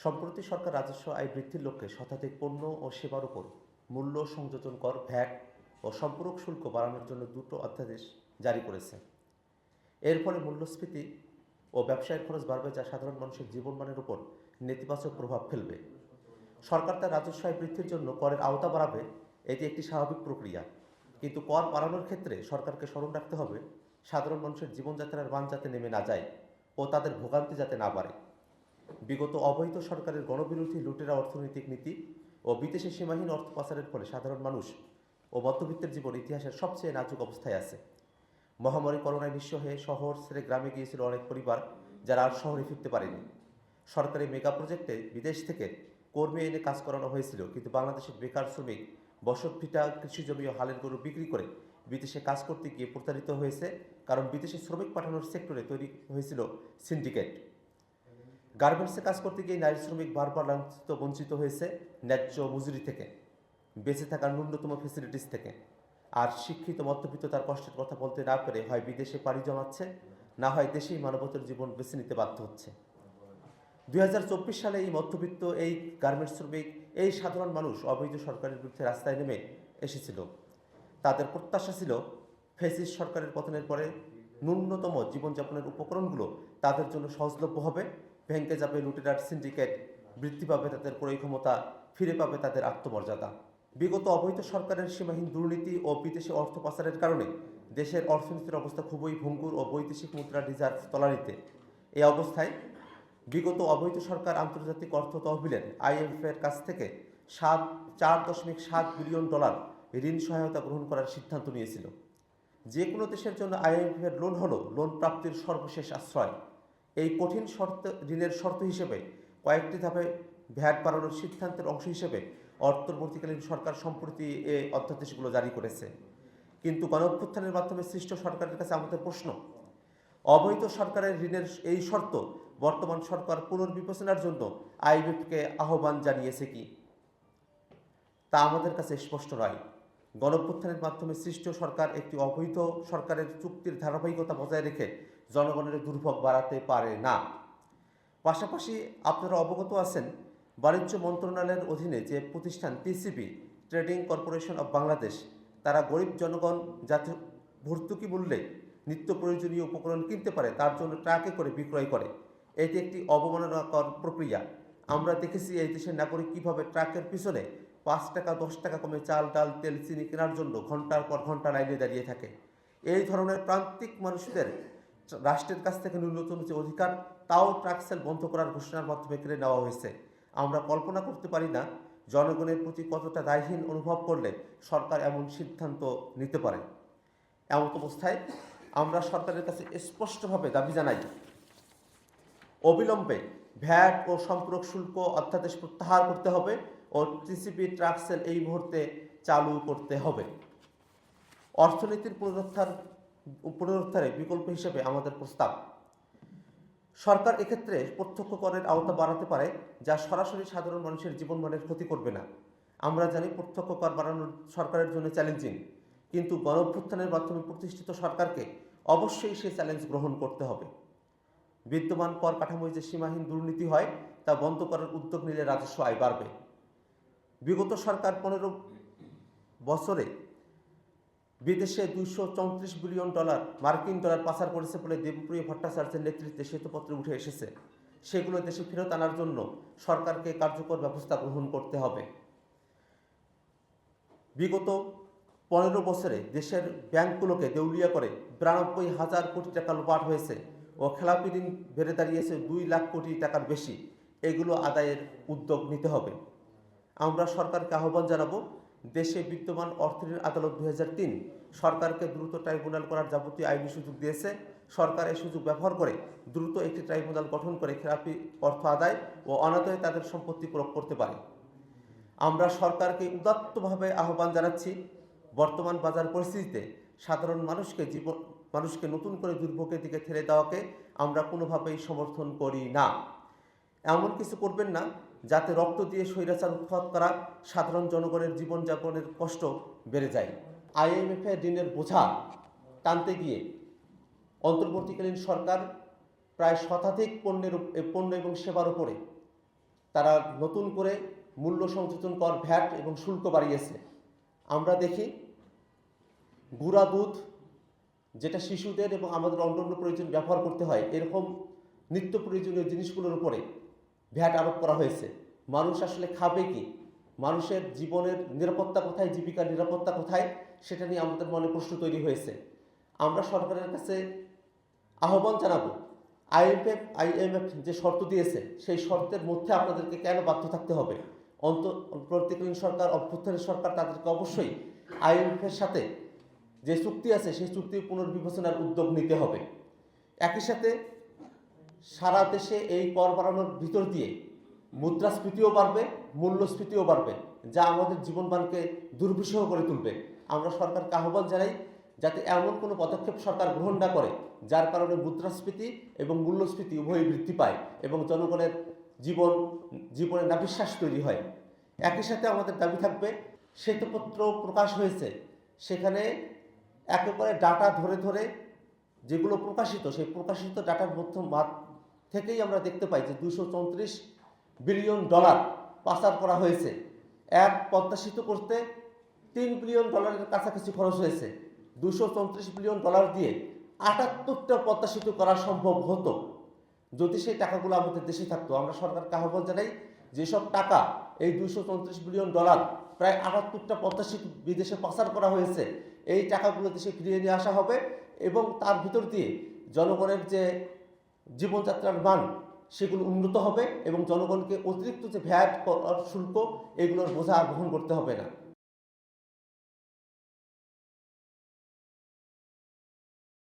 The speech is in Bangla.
সম্প্রতি সরকার রাজস্ব আয় বৃদ্ধির লক্ষ্যে শতাধিক পণ্য ও সেবার উপর মূল্য সংযোজন কর, ভ্যাট ও সম্পূরক শুল্ক বাড়ানোর জন্য দুটো অধ্যাদেশ জারি করেছে। এর ফলে মূল্যস্ফীতি ও ব্যবসায়ের খরচ বাড়বে, যা সাধারণ মানুষের জীবনমানের উপর নেতিবাচক প্রভাব ফেলবে। সরকার তার রাজস্ব আয় বৃদ্ধির জন্য করের আওতা বাড়াবে, এটি একটি স্বাভাবিক প্রক্রিয়া। কিন্তু কর বাড়ানোর ক্ষেত্রে সরকারকে স্মরণ রাখতে হবে সাধারণ মানুষের জীবনযাত্রার মান যাতে নেমে না যায় ও তাদের ভোগান্তি যাতে না বাড়ে। বিগত অবৈধ সরকারের গণবিরোধী লুটেরা অর্থনৈতিক নীতি ও বিদেশে সীমাহীন অর্থ পাচারের ফলে সাধারণ মানুষ ও মধ্যবিত্তের জীবন ইতিহাসের সবচেয়ে নাজুক অবস্থায় আছে। মহামারী করোনায় নিঃস্ব হয়ে শহর ছেড়ে গ্রামে গিয়েছিল অনেক পরিবার, যারা আর শহরে ফিরতে পারেনি। সরকারি মেগা প্রজেক্টে বিদেশ থেকে কর্মী এনে কাজ করানো হয়েছিল, কিন্তু বাংলাদেশের বেকার শ্রমিক বসত ভিটা, কৃষিজমি ও হালের গরু বিক্রি করে বিদেশে কাজ করতে গিয়ে প্রতারিত হয়েছে, কারণ বিদেশে শ্রমিক পাঠানোর সেক্টরে তৈরি হয়েছিল সিন্ডিকেট। গার্মেন্টসে কাজ করতে গিয়ে নারী শ্রমিক বারবার লাঞ্ছিত বঞ্চিত হয়েছে ন্যায্য মজুরি থেকে, বেঁচে থাকার ন্যূনতম ফেসিলিটিস থেকে। আর শিক্ষিত মধ্যবিত্ত তার কষ্টের কথা বলতে না পেরে হয় বিদেশে পাড়ি জমাচ্ছে, না হয় দেশেই মানবতার জীবন বেছে নিতে বাধ্য হচ্ছে। 2024 সালে এই মধ্যবিত্ত, এই গার্মেন্টস শ্রমিক, এই সাধারণ মানুষ অবৈধ সরকারের বিরুদ্ধে রাস্তায় নেমে এসেছিল। তাদের প্রত্যাশা ছিল ফ্যাসিস্ট সরকারের পতনের পরে ন্যূনতম জীবনযাপনের উপকরণগুলো তাদের জন্য সহজলভ্য হবে, ভেঙে যাবে লুটেরার সিন্ডিকেট, বৃদ্ধি পাবে তাদের ক্রয় ক্ষমতা, ফিরে পাবে তাদের আত্মমর্যাদা। বিগত অবৈধ সরকারের সীমাহীন দুর্নীতি ও বিদেশি অর্থ পাচারের কারণে দেশের অর্থনীতির অবস্থা খুবই ভঙ্গুর ও বৈদেশিক মুদ্রা রিজার্ভ তলানিতে। এই অবস্থায় বিগত অবৈধ সরকার আন্তর্জাতিক অর্থ তহবিলের IMF-এর কাছ থেকে $4.7 বিলিয়ন ঋণ সহায়তা গ্রহণ করার সিদ্ধান্ত নিয়েছিল। যে কোনো দেশের জন্য IMF-এর লোন হলো লোন প্রাপ্তির সর্বশেষ আশ্রয়। এই কঠিন ঋণের শর্ত হিসেবে কয়েকটি ধাপে ভ্যাট বাড়ানোর সিদ্ধান্তের অংশ হিসেবে অন্তর্বর্তীকালীন সরকার সম্প্রতি এই অধ্যাদেশগুলো জারি করেছে। কিন্তু গণঅভ্যুত্থানের মাধ্যমে সৃষ্ট সরকারের কাছে আমাদের প্রশ্ন, অবৈধ সরকারের ঋণের এই শর্ত বর্তমান সরকার পুনর্বিবেচনার জন্য IMF-কে আহ্বান জানিয়েছে কি, তা আমাদের কাছে স্পষ্ট নয়। গণঅভ্যুত্থানের মাধ্যমে সৃষ্ট সরকার একটি অবৈধ সরকারের চুক্তির ধারাবাহিকতা বজায় রেখে জনগণের দুর্ভোগ বাড়াতে পারে না। পাশাপাশি আপনারা অবগত আছেন, বাণিজ্য মন্ত্রণালয়ের অধীনে যে প্রতিষ্ঠান TCB, trading corporation of Bangladesh, তারা গরিব জনগণ যাতে ভর্তুকি মূল্যে নিত্য প্রয়োজনীয় উপকরণ কিনতে পারে তার জন্য ট্রাকে করে বিক্রয় করে। এটি একটি অবমাননাকর প্রক্রিয়া। আমরা দেখেছি এই দেশের নাগরিক কীভাবে ট্রাকের পিছনে 5 টাকা 10 টাকা কমে চাল, ডাল, তেল, চিনি কেনার জন্য ঘন্টার পর ঘন্টা লাইনে দাঁড়িয়ে থাকে। এই ধরনের প্রান্তিক মানুষদের রাষ্ট্রের কাছ থেকে ন্যূনতম যে অধিকার, তাও ট্রাক সেল বন্ধ করার ঘোষণার মাধ্যমে কেড়ে নেওয়া হয়েছে। আমরা কল্পনা করতে পারি না জনগণের প্রতি কতটা দায়হীন অনুভব করলে সরকার এমন সিদ্ধান্ত নিতে পারে। এমন অবস্থায় আমরা সরকারের কাছে স্পষ্টভাবে দাবি জানাই, অবিলম্বে ভ্যাট ও সম্পূরক শুল্ক অধ্যাদেশ প্রত্যাহার করতে হবে ও TCB ট্রাক সেল এই মুহূর্তে চালু করতে হবে। অর্থনীতির পুনরুদ্ধারে বিকল্প হিসেবে আমাদের প্রস্তাব, সরকার এক্ষেত্রে প্রত্যক্ষ করের আওতা বাড়াতে পারে, যা সরাসরি সাধারণ মানুষের জীবনমানের ক্ষতি করবে না। আমরা জানি প্রত্যক্ষ কর বাড়ানোর সরকারের জন্য চ্যালেঞ্জিং, কিন্তু গণঅভ্যুত্থানের মাধ্যমে প্রতিষ্ঠিত সরকারকে অবশ্যই সেই চ্যালেঞ্জ গ্রহণ করতে হবে। বিদ্যমান কর কাঠামোয় যে সীমাহীন দুর্নীতি হয় তা বন্ধ করার উদ্যোগ নিলে রাজস্ব আয় বাড়বে। বিগত সরকার 15 বছরে বিদেশে $234 বিলিয়ন মার্কিন ডলার পাচার করেছে বলে দেবপ্রিয় ভট্টাচার্যের নেতৃত্বে শ্বেতপত্রে উঠে এসেছে। সেগুলো দেশে ফেরত আনার জন্য সরকারকে কার্যকর ব্যবস্থা গ্রহণ করতে হবে। বিগত 15 বছরে দেশের ব্যাংকগুলোকে দেউলিয়া করে 92,000 কোটি টাকা লুপাট হয়েছে ও খেলাপি ঋণ বেড়ে দাঁড়িয়েছে 2 লাখ কোটি টাকার বেশি। এগুলো আদায়ের উদ্যোগ নিতে হবে। আমরা সরকারকে আহ্বান জানাবো, দেশে বিদ্যমান অর্থঋণ আদালত 2003 সরকারকে দ্রুত ট্রাইব্যুনাল করার যাবতীয় আইনি সুযোগ দিয়েছে। সরকার এই সুযোগ ব্যবহার করে দ্রুত একটি ট্রাইব্যুনাল গঠন করে খেলাপি অর্থ আদায় ও অনাদায়ে তাদের সম্পত্তি প্রয়োগ করতে পারে। আমরা সরকারকে উদাত্তভাবে আহ্বান জানাচ্ছি, বর্তমান বাজার পরিস্থিতিতে সাধারণ মানুষকে নতুন করে দুর্ভোগের দিকে ঠেলে দেওয়াকে আমরা কোনোভাবেই সমর্থন করি না। এমন কিছু করবেন না যাতে রক্ত দিয়ে স্বৈরাচার উৎখাত করা সাধারণ জনগণের জীবনযাপনের কষ্ট বেড়ে যায়। IMF-এর ঋণের বোঝা টানতে গিয়ে অন্তর্বর্তীকালীন সরকার প্রায় শতাধিক পণ্য এবং সেবার উপরে তারা নতুন করে মূল্য সংযোজন কর, ভ্যাট এবং শুল্ক বাড়িয়েছে। আমরা দেখি গুঁড়া দুধ, যেটা শিশুদের এবং আমাদের অন্যান্য প্রয়োজন ব্যবহার করতে হয়, এরকম নিত্য প্রয়োজনীয় জিনিসগুলোর উপরে ভ্যাট আরোপ করা হয়েছে। মানুষ আসলে খাবে কি? মানুষের জীবনের নিরাপত্তা কোথায়, জীবিকার নিরাপত্তা কোথায়, সেটা নিয়ে আমাদের মনে প্রশ্ন তৈরি হয়েছে। আমরা সরকারের কাছে আহ্বান জানাবো, আইএমএফ যে শর্ত দিয়েছে সেই শর্তের মধ্যে আপনাদেরকে কেন বাধ্য থাকতে হবে? অন্তর্বর্তীকালীন সরকার, অভ্যুত্থানের সরকার, তাদেরকে অবশ্যই আইএমএফের সাথে যে চুক্তি আছে সেই চুক্তি পুনর্বিবেচনার উদ্যোগ নিতে হবে। একই সাথে সারা দেশে এই কর বাড়ানোর ভিতর দিয়ে মুদ্রাস্ফীতিও বাড়বে, মূল্যস্ফীতিও বাড়বে, যা আমাদের জীবনমানকে দুর্বিষহ করে তুলবে। আমরা সরকারকে আহ্বান জানাই যাতে এমন কোনো পদক্ষেপ সরকার গ্রহণ না করে যার কারণে মুদ্রাস্ফীতি এবং মূল্যস্ফীতি উভয়ই বৃদ্ধি পায় এবং জনগণের জীবনে নাভিশ্বাস তৈরি হয়। একই সাথে আমাদের দাবি থাকবে, শ্বেতপত্র প্রকাশ হয়েছে, সেখানে একেবারে ডাটা ধরে ধরে যেগুলো প্রকাশিত, সেই প্রকাশিত ডাটার থেকেই আমরা দেখতে পাই যে $234 বিলিয়ন পাচার করা হয়েছে। এক পদ্মা সেতু করতে $3 বিলিয়ন কাছাকাছি খরচ হয়েছে। $234 বিলিয়ন দিয়ে 78টা পদ্মা সেতু করা সম্ভব হতো যদি সেই টাকাগুলো আমাদের দেশে থাকতো। আমরা সরকারকে আহ্বান জানাই, যেসব টাকা, এই $234 বিলিয়ন, প্রায় 78টা পদ্মা সেতু বিদেশে পাচার করা হয়েছে, এই টাকাগুলো দেশে ফিরিয়ে নিয়ে আসা হবে এবং তার ভিতর দিয়ে জনগণের যে জীবনযাত্রার মান সেগুলো উন্নত হবে এবং জনগণকে অতিরিক্ত যে ভ্যাট শুল্ক, এগুলোর বোঝা আর বহন করতে হবে না।